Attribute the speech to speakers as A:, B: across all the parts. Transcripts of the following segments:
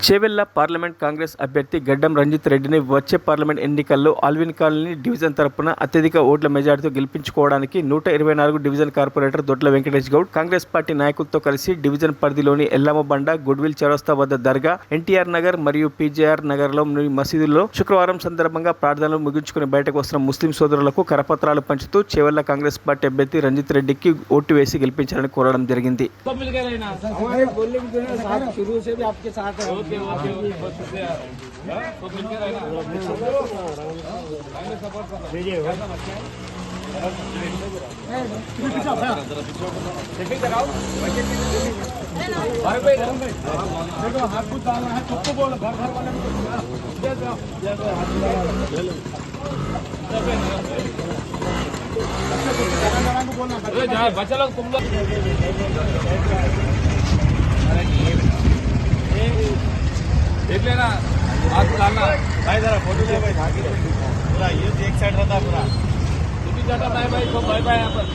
A: Chevella parliament Congress అభ్యర్థి గడ్డం రంజిత్ రెడ్డిని వచ్చే పార్లమెంట్ ఎన్నికల్లో ఆల్విన్ కాలనీ డివిజన్ తరపున అత్యధిక ఓట్ల మెజార్టీతో గెలిపించుకోవడానికి 124 డివిజన్ కార్పొరేటర్ దొడ్ల వెంకటేష్ గౌడ్ కాంగ్రెస్ పార్టీ నాయకులతో కలిసి డివిజన్ పరిధిలోని ఎల్లమ్మబండ, గుడ్విల్ చౌరస్తా వద్ద దర్గా, ఎన్టీఆర్ నగర్ మరియు పీజేఆర్ నగర్లో మసీదుల్లో శుక్రవారం సందర్భంగా ప్రార్థనలు ముగించుకుని బయటకు వస్తున్న ముస్లిం సోదరులకు కరపత్రాలు పంచుతూ చేవెళ్ల కాంగ్రెస్ పార్టీ అభ్యర్థి రంజిత్ రెడ్డికి ఓటు వేసి గెలిపించాలని కోరడం జరిగింది.
B: बच्चा लोग तुम लोग देख लेना, हाथ डालना भाई, जरा फोटो ले भाई, भागी पूरा ये एक साइड रहता पूरा भी जाता है भाई, तो बाय बाय यहाँ पर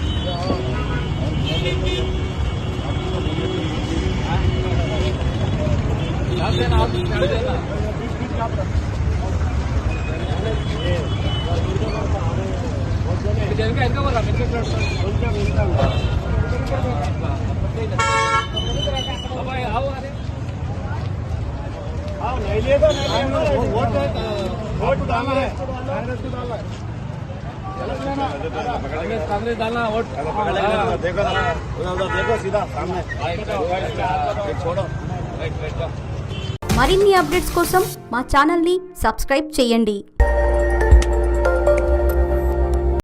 B: ध्यान देना, आप ध्यान देना इनका बोला भाई आओ, अरे नहीं ले वोट डालना है, कांग्रेस डालना वोट देखो, देखो सीधा सामने छोड़ो.
C: మరిన్ని అప్డేట్స్ కోసం మా ఛానల్ని సబ్స్క్రైబ్ చేయండి.